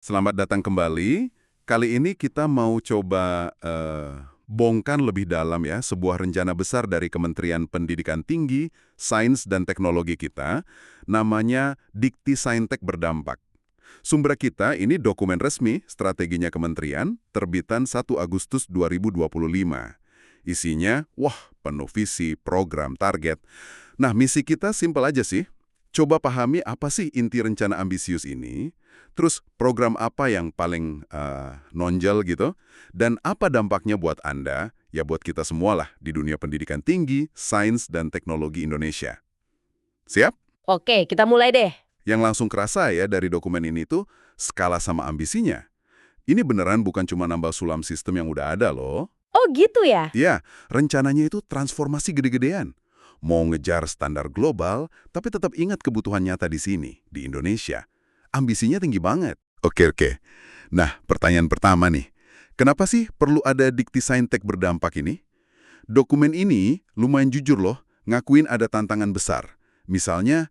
Selamat datang kembali. Kali ini kita mau coba bongkar lebih dalam ya sebuah rencana besar dari Kementerian Pendidikan Tinggi, Sains dan Teknologi kita, namanya Dikti Saintek Berdampak. Sumber kita ini dokumen resmi strateginya kementerian, terbitan 1 Agustus 2025. Isinya, wah, penuh visi, program, target. Nah, misi kita simpel aja sih. Coba pahami apa sih inti rencana ambisius ini, terus program apa yang paling nonjol gitu, dan apa dampaknya buat Anda, ya buat kita semualah di dunia pendidikan tinggi, sains, dan teknologi Indonesia. Siap? Oke, kita mulai deh. Yang langsung kerasa ya dari dokumen ini tuh skala sama ambisinya. Ini beneran bukan cuma nambah sulam sistem yang udah ada loh. Oh gitu ya? Iya, rencananya itu transformasi gede-gedean. Mau ngejar standar global, tapi tetap ingat kebutuhan nyata di sini, di Indonesia. Ambisinya tinggi banget. Oke. Nah, pertanyaan pertama nih. Kenapa sih perlu ada Dikti Saintek Berdampak ini? Dokumen ini lumayan jujur loh, ngakuin ada tantangan besar. Misalnya,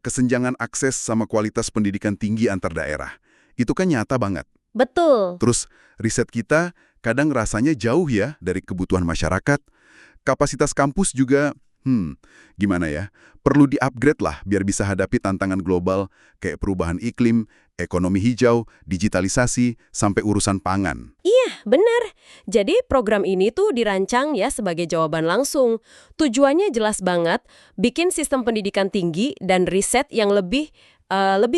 kesenjangan akses sama kualitas pendidikan tinggi antar daerah. Itu kan nyata banget. Betul. Terus, riset kita kadang rasanya jauh ya dari kebutuhan masyarakat. Kapasitas kampus juga, gimana ya, perlu di-upgrade lah biar bisa hadapi tantangan global kayak perubahan iklim, ekonomi hijau, digitalisasi, sampai urusan pangan. Iya, benar. Jadi program ini tuh dirancang ya sebagai jawaban langsung. Tujuannya jelas banget, bikin sistem pendidikan tinggi dan riset yang lebih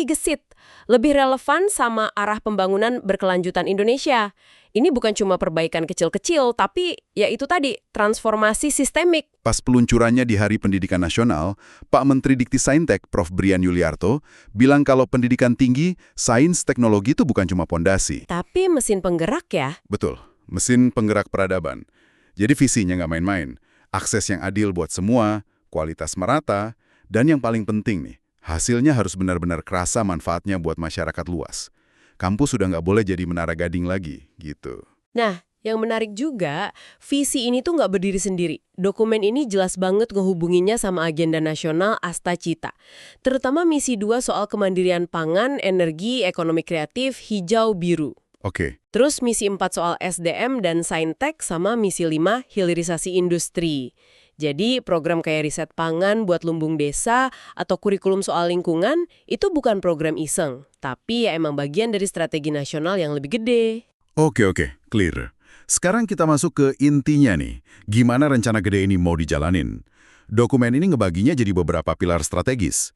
gesit, lebih relevan sama arah pembangunan berkelanjutan Indonesia. Ini bukan cuma perbaikan kecil-kecil, tapi ya itu tadi, transformasi sistemik. Pas peluncurannya di Hari Pendidikan Nasional, Pak Menteri Dikti Saintek, Prof. Brian Yuliarto, bilang kalau pendidikan tinggi, sains, teknologi itu bukan cuma pondasi. Tapi mesin penggerak ya? Betul, mesin penggerak peradaban. Jadi visinya nggak main-main. Akses yang adil buat semua, kualitas merata, dan yang paling penting nih, hasilnya harus benar-benar kerasa manfaatnya buat masyarakat luas. Kampus sudah nggak boleh jadi menara gading lagi, gitu. Nah, yang menarik juga, visi ini tuh nggak berdiri sendiri. Dokumen ini jelas banget ngehubunginya sama agenda nasional Asta Cita. Terutama misi 2 soal kemandirian pangan, energi, ekonomi kreatif, hijau, biru. Oke, Terus misi 4 soal SDM dan Saintek sama misi 5 hilirisasi industri. Jadi program kayak riset pangan buat lumbung desa atau kurikulum soal lingkungan itu bukan program iseng, tapi ya emang bagian dari strategi nasional yang lebih gede. oke, clear. Sekarang kita masuk ke intinya nih. Gimana rencana gede ini mau dijalanin? Dokumen ini ngebaginya jadi beberapa pilar strategis.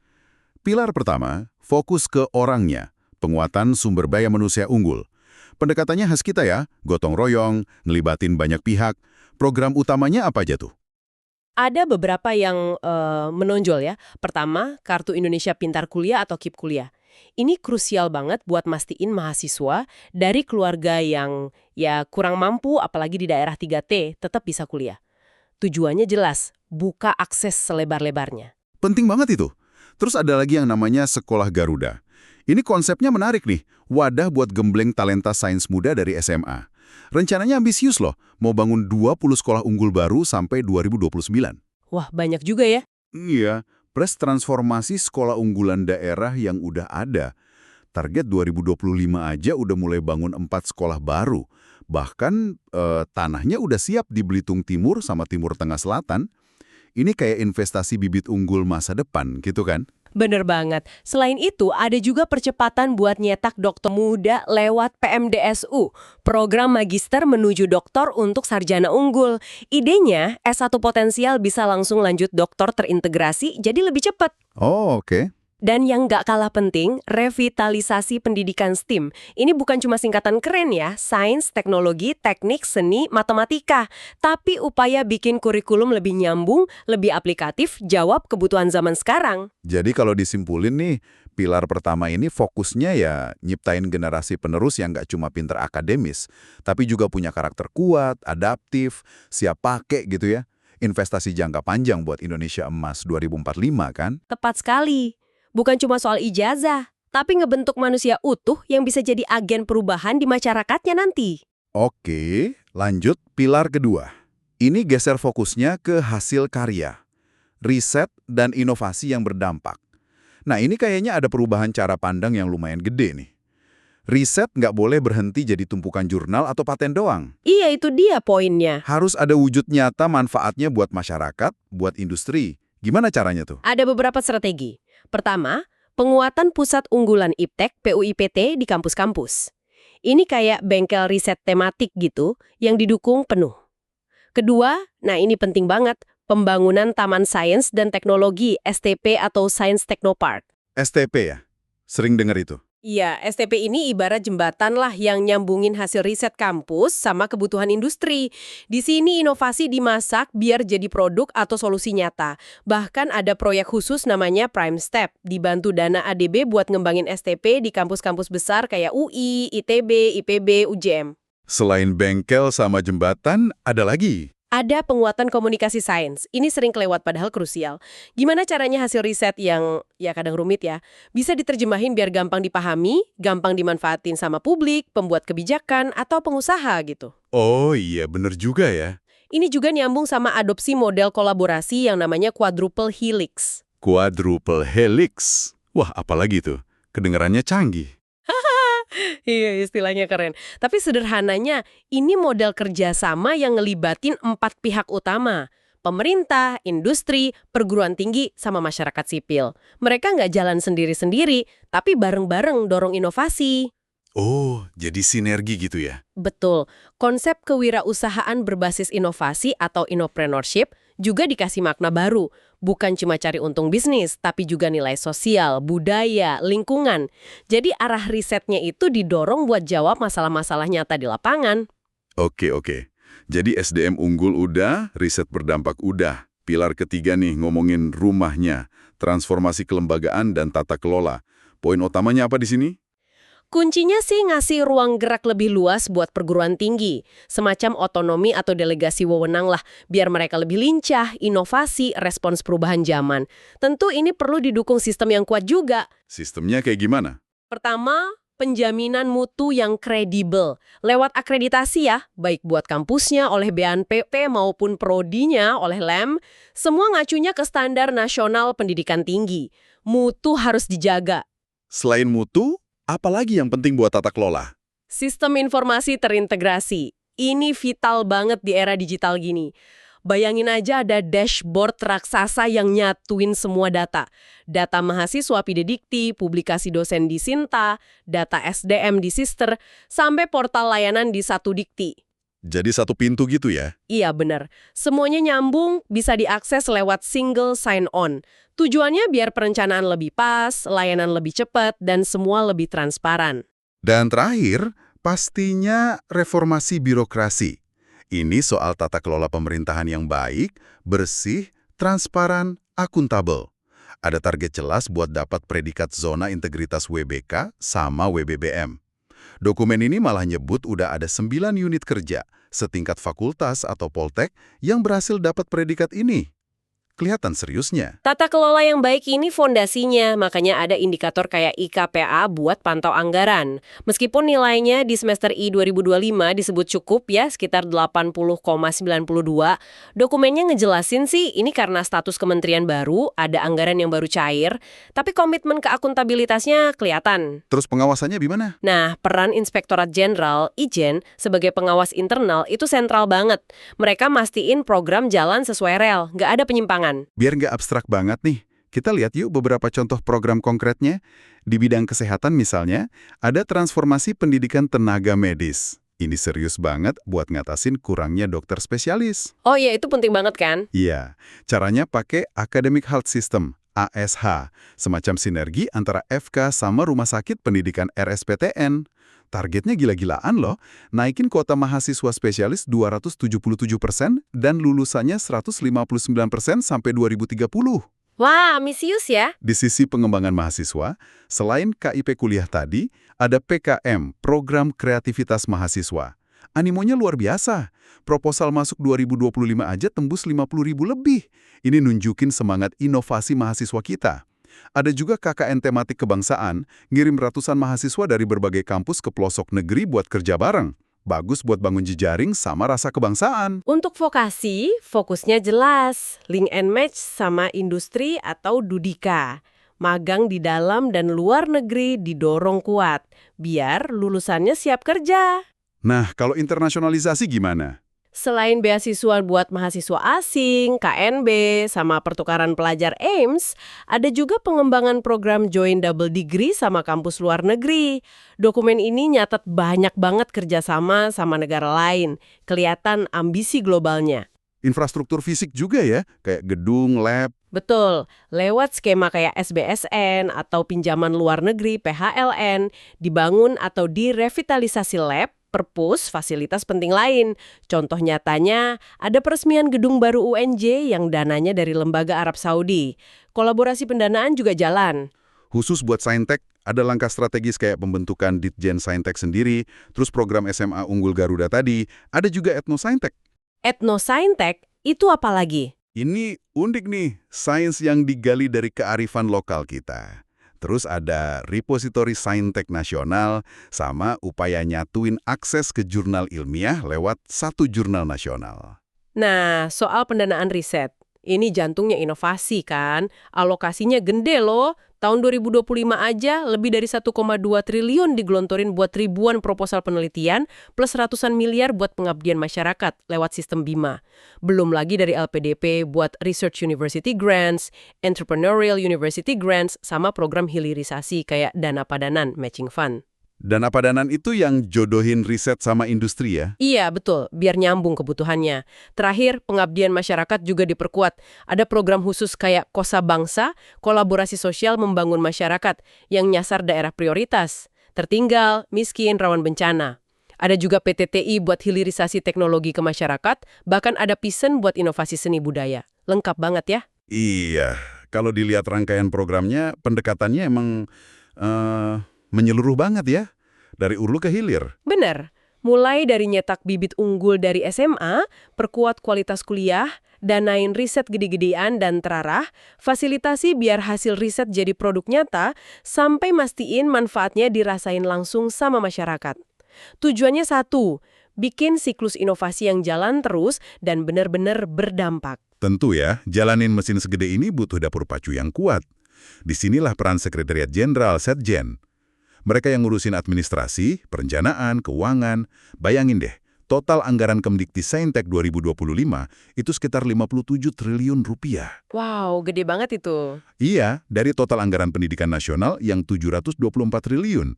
Pilar pertama, fokus ke orangnya, penguatan sumber daya manusia unggul. Pendekatannya khas kita ya, gotong royong, ngelibatin banyak pihak. Program utamanya apa aja tuh? Ada beberapa yang menonjol ya. Pertama, Kartu Indonesia Pintar Kuliah atau KIP Kuliah. Ini krusial banget buat mastiin mahasiswa dari keluarga yang ya kurang mampu, apalagi di daerah 3T, tetap bisa kuliah. Tujuannya jelas, buka akses selebar-lebarnya. Penting banget itu. Terus ada lagi yang namanya Sekolah Garuda. Ini konsepnya menarik nih, wadah buat gembleng talenta sains muda dari SMA. Rencananya ambisius loh, mau bangun 20 sekolah unggul baru sampai 2029. Wah, banyak juga ya. Iya, plus transformasi sekolah unggulan daerah yang udah ada. Target 2025 aja udah mulai bangun 4 sekolah baru. Bahkan tanahnya udah siap di Belitung Timur sama Timur Tengah Selatan. Ini kayak investasi bibit unggul masa depan, gitu kan? Bener banget. Selain itu, ada juga percepatan buat nyetak dokter muda lewat PMDSU, program magister menuju doktor untuk sarjana unggul. Idenya, S1 potensial bisa langsung lanjut doktor terintegrasi, jadi lebih cepat. Oh, oke. Dan yang nggak kalah penting, revitalisasi pendidikan STEAM. Ini bukan cuma singkatan keren ya, sains, teknologi, teknik, seni, matematika. Tapi upaya bikin kurikulum lebih nyambung, lebih aplikatif, jawab kebutuhan zaman sekarang. Jadi kalau disimpulin nih, pilar pertama ini fokusnya ya nyiptain generasi penerus yang nggak cuma pinter akademis, tapi juga punya karakter kuat, adaptif, siap pakai gitu ya. Investasi jangka panjang buat Indonesia Emas 2045 kan? Tepat sekali. Bukan cuma soal ijazah, tapi ngebentuk manusia utuh yang bisa jadi agen perubahan di masyarakatnya nanti. Oke, lanjut pilar kedua. Ini geser fokusnya ke hasil karya, riset, dan inovasi yang berdampak. Nah, ini kayaknya ada perubahan cara pandang yang lumayan gede nih. Riset nggak boleh berhenti jadi tumpukan jurnal atau paten doang. Iya, itu dia poinnya. Harus ada wujud nyata manfaatnya buat masyarakat, buat industri. Gimana caranya tuh? Ada beberapa strategi. Pertama, penguatan pusat unggulan IPTEK PUIPT di kampus-kampus. Ini kayak bengkel riset tematik gitu yang didukung penuh. Kedua, nah ini penting banget, pembangunan Taman Sains dan Teknologi STP atau Science Technopark. STP ya? Sering dengar itu. Iya, STP ini ibarat jembatan lah yang nyambungin hasil riset kampus sama kebutuhan industri. Di sini inovasi dimasak biar jadi produk atau solusi nyata. Bahkan ada proyek khusus namanya Prime Step, dibantu dana ADB buat ngembangin STP di kampus-kampus besar kayak UI, ITB, IPB, UGM. Selain bengkel sama jembatan, ada lagi. Ada penguatan komunikasi sains. Ini sering kelewat padahal krusial. Gimana caranya hasil riset yang, ya kadang rumit ya, bisa diterjemahin biar gampang dipahami, gampang dimanfaatin sama publik, pembuat kebijakan, atau pengusaha gitu. Oh iya, bener juga ya. Ini juga nyambung sama adopsi model kolaborasi yang namanya quadruple helix. Quadruple helix. Wah, apalagi tuh? Kedengarannya canggih. Iya, istilahnya keren. Tapi sederhananya, ini model kerjasama yang ngelibatin 4 pihak utama. Pemerintah, industri, perguruan tinggi, sama masyarakat sipil. Mereka nggak jalan sendiri-sendiri, tapi bareng-bareng dorong inovasi. Oh, jadi sinergi gitu ya? Betul. Konsep kewirausahaan berbasis inovasi atau innopreneurship juga dikasih makna baru. Bukan cuma cari untung bisnis, tapi juga nilai sosial, budaya, lingkungan. Jadi arah risetnya itu didorong buat jawab masalah-masalah nyata di lapangan. Oke. Jadi SDM unggul udah, riset berdampak udah. Pilar ketiga nih ngomongin rumahnya, transformasi kelembagaan dan tata kelola. Poin utamanya apa di sini? Kuncinya sih ngasih ruang gerak lebih luas buat perguruan tinggi. Semacam otonomi atau delegasi wewenang lah, biar mereka lebih lincah, inovasi, respons perubahan zaman. Tentu ini perlu didukung sistem yang kuat juga. Sistemnya kayak gimana? Pertama, penjaminan mutu yang kredibel. Lewat akreditasi ya, baik buat kampusnya oleh BNPB maupun prodinya oleh LEM, semua ngacunya ke standar nasional pendidikan tinggi. Mutu harus dijaga. Selain mutu, apalagi yang penting buat tata kelola? Sistem informasi terintegrasi. Ini vital banget di era digital gini. Bayangin aja ada dashboard raksasa yang nyatuin semua data. Data mahasiswa PIDE-Dikti, publikasi dosen di Sinta, data SDM di Sister, sampai portal layanan di Satu Dikti. Jadi satu pintu gitu ya? Iya bener. Semuanya nyambung, bisa diakses lewat single sign-on. Tujuannya biar perencanaan lebih pas, layanan lebih cepat, dan semua lebih transparan. Dan terakhir, pastinya reformasi birokrasi. Ini soal tata kelola pemerintahan yang baik, bersih, transparan, akuntabel. Ada target jelas buat dapat predikat zona integritas WBK sama WBBM. Dokumen ini malah nyebut udah ada 9 unit kerja, setingkat fakultas atau poltek yang berhasil dapat predikat ini. Kelihatan seriusnya. Tata kelola yang baik ini fondasinya, makanya ada indikator kayak IKPA buat pantau anggaran. Meskipun nilainya di semester I 2025 disebut cukup ya, sekitar 80,92, dokumennya ngejelasin sih ini karena status kementerian baru, ada anggaran yang baru cair, tapi komitmen ke akuntabilitasnya kelihatan. Terus pengawasannya gimana? Nah, peran Inspektorat Jenderal, Ijen, sebagai pengawas internal itu sentral banget. Mereka mastiin program jalan sesuai rel, nggak ada penyimpangan. Biar nggak abstrak banget nih, kita lihat yuk beberapa contoh program konkretnya. Di bidang kesehatan misalnya, ada transformasi pendidikan tenaga medis. Ini serius banget buat ngatasin kurangnya dokter spesialis. Oh iya, itu penting banget kan? Iya, caranya pakai Academic Health System, ASH, semacam sinergi antara FK sama rumah sakit pendidikan RSPTN. Targetnya gila-gilaan loh, naikin kuota mahasiswa spesialis 277% dan lulusannya 159% sampai 2030. Wah, ambisius ya? Di sisi pengembangan mahasiswa, selain KIP kuliah tadi, ada PKM, Program Kreativitas Mahasiswa. Animonya luar biasa. Proposal masuk 2025 aja tembus 50.000 lebih. Ini nunjukin semangat inovasi mahasiswa kita. Ada juga KKN tematik kebangsaan, ngirim ratusan mahasiswa dari berbagai kampus ke pelosok negeri buat kerja bareng. Bagus buat bangun jejaring sama rasa kebangsaan. Untuk vokasi, fokusnya jelas. Link and match sama industri atau Dudika. Magang di dalam dan luar negeri didorong kuat, biar lulusannya siap kerja. Nah, kalau internasionalisasi gimana? Selain beasiswa buat mahasiswa asing, KNB, sama pertukaran pelajar AIMS, ada juga pengembangan program Joint Double Degree sama kampus luar negeri. Dokumen ini nyatet banyak banget kerjasama sama negara lain. Kelihatan ambisi globalnya. Infrastruktur fisik juga ya, kayak gedung, lab. Betul, lewat skema kayak SBSN atau pinjaman luar negeri PHLN, dibangun atau direvitalisasi lab, perpus, fasilitas penting lain. Contoh nyatanya, ada peresmian gedung baru UNJ yang dananya dari lembaga Arab Saudi. Kolaborasi pendanaan juga jalan. Khusus buat Saintek, ada langkah strategis kayak pembentukan Ditjen Saintek sendiri, terus program SMA Unggul Garuda tadi, ada juga Etno Saintek. Etno Saintek itu apa lagi? Ini unik nih, sains yang digali dari kearifan lokal kita. Terus ada repositori Saintek Nasional sama upaya nyatuin akses ke jurnal ilmiah lewat satu jurnal nasional. Nah, soal pendanaan riset. Ini jantungnya inovasi kan? Alokasinya gede loh. Tahun 2025 aja lebih dari 1,2 triliun digelontorin buat ribuan proposal penelitian plus ratusan miliar buat pengabdian masyarakat lewat sistem BIMA. Belum lagi dari LPDP buat Research University Grants, Entrepreneurial University Grants, sama program hilirisasi kayak dana padanan matching fund. Dana padanan itu yang jodohin riset sama industri ya? Iya, betul. Biar nyambung kebutuhannya. Terakhir, pengabdian masyarakat juga diperkuat. Ada program khusus kayak Kosa Bangsa, kolaborasi sosial membangun masyarakat, yang nyasar daerah prioritas, tertinggal, miskin, rawan bencana. Ada juga PTTI buat hilirisasi teknologi ke masyarakat, bahkan ada Pisen buat inovasi seni budaya. Lengkap banget ya. Iya, kalau dilihat rangkaian programnya, pendekatannya emang menyeluruh banget ya, dari hulu ke hilir. Benar. Mulai dari nyetak bibit unggul dari SMA, perkuat kualitas kuliah, danain riset gede-gedean dan terarah, fasilitasi biar hasil riset jadi produk nyata, sampai mastiin manfaatnya dirasain langsung sama masyarakat. Tujuannya satu, bikin siklus inovasi yang jalan terus dan benar-benar berdampak. Tentu ya, jalanin mesin segede ini butuh dapur pacu yang kuat. Disinilah peran Sekretariat Jenderal Setjen. Mereka yang ngurusin administrasi, perencanaan, keuangan. Bayangin deh, total anggaran Kemdikti Saintek 2025 itu sekitar 57 triliun rupiah. Wow, gede banget itu. Iya, dari total anggaran pendidikan nasional yang 724 triliun.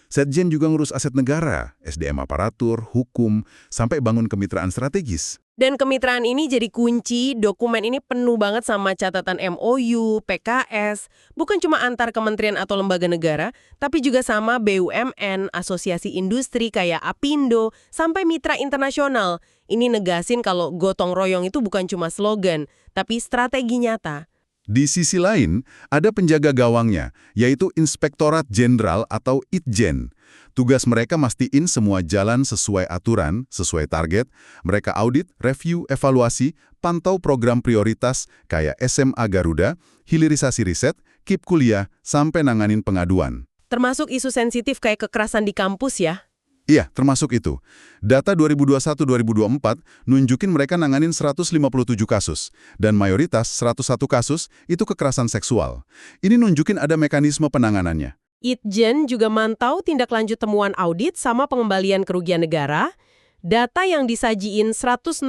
Setjen juga ngurus aset negara, SDM aparatur, hukum, sampai bangun kemitraan strategis. Dan kemitraan ini jadi kunci, dokumen ini penuh banget sama catatan MOU, PKS, bukan cuma antar kementerian atau lembaga negara, tapi juga sama BUMN, asosiasi industri kayak Apindo, sampai mitra internasional. Ini negasin kalau gotong royong itu bukan cuma slogan, tapi strategi nyata. Di sisi lain, ada penjaga gawangnya, yaitu Inspektorat Jenderal atau Itjen. Tugas mereka mastiin semua jalan sesuai aturan, sesuai target. Mereka audit, review, evaluasi, pantau program prioritas kayak SMA Garuda, hilirisasi riset, KIP kuliah, sampai nanganin pengaduan. Termasuk isu sensitif kayak kekerasan di kampus ya? Iya, termasuk itu. Data 2021-2024 nunjukin mereka nanganin 157 kasus, dan mayoritas 101 kasus itu kekerasan seksual. Ini nunjukin ada mekanisme penanganannya. Itjen juga mantau tindak lanjut temuan audit sama pengembalian kerugian negara. Data yang disajiin 163,3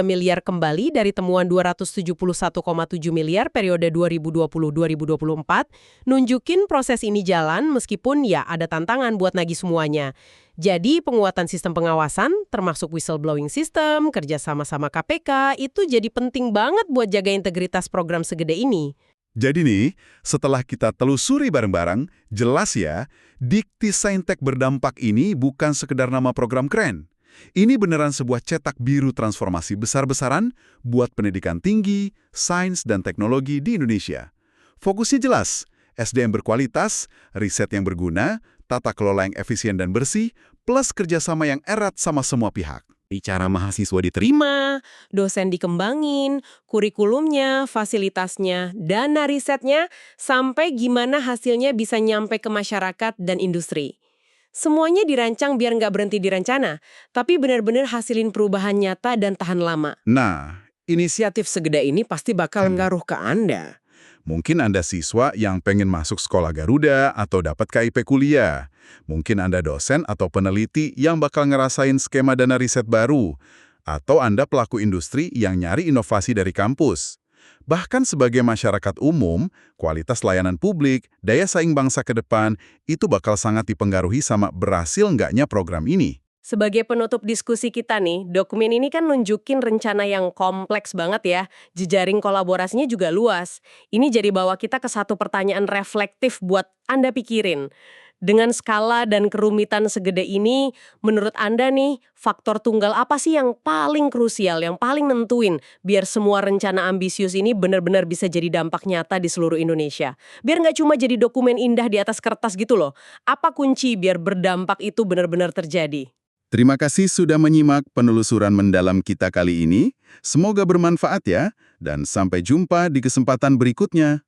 miliar kembali dari temuan 271,7 miliar periode 2020-2024 nunjukin proses ini jalan meskipun ya ada tantangan buat nagih semuanya. Jadi penguatan sistem pengawasan termasuk whistleblowing system, kerja sama-sama KPK itu jadi penting banget buat jaga integritas program segede ini. Jadi nih, setelah kita telusuri bareng-bareng, jelas ya, Dikti Saintek berdampak ini bukan sekedar nama program keren. Ini beneran sebuah cetak biru transformasi besar-besaran buat pendidikan tinggi, sains, dan teknologi di Indonesia. Fokusnya jelas, SDM berkualitas, riset yang berguna, tata kelola yang efisien dan bersih, plus kerjasama yang erat sama semua pihak. Cara mahasiswa diterima, dosen dikembangin, kurikulumnya, fasilitasnya, dana risetnya, sampai gimana hasilnya bisa nyampe ke masyarakat dan industri. Semuanya dirancang biar nggak berhenti di rencana, tapi benar-benar hasilin perubahan nyata dan tahan lama. Nah, Inisiatif segede ini pasti bakal ngaruh ke Anda. Mungkin Anda siswa yang pengen masuk sekolah Garuda atau dapat KIP kuliah. Mungkin Anda dosen atau peneliti yang bakal ngerasain skema dana riset baru. Atau Anda pelaku industri yang nyari inovasi dari kampus. Bahkan sebagai masyarakat umum, kualitas layanan publik, daya saing bangsa ke depan, itu bakal sangat dipengaruhi sama berhasil nggaknya program ini. Sebagai penutup diskusi kita nih, dokumen ini kan nunjukin rencana yang kompleks banget ya. Jejaring kolaborasinya juga luas. Ini jadi bawa kita ke satu pertanyaan reflektif buat Anda pikirin. Dengan skala dan kerumitan segede ini, menurut Anda nih, faktor tunggal apa sih yang paling krusial, yang paling nentuin biar semua rencana ambisius ini benar-benar bisa jadi dampak nyata di seluruh Indonesia? Biar nggak cuma jadi dokumen indah di atas kertas gitu loh. Apa kunci biar berdampak itu benar-benar terjadi? Terima kasih sudah menyimak penelusuran mendalam kita kali ini. Semoga bermanfaat ya, dan sampai jumpa di kesempatan berikutnya.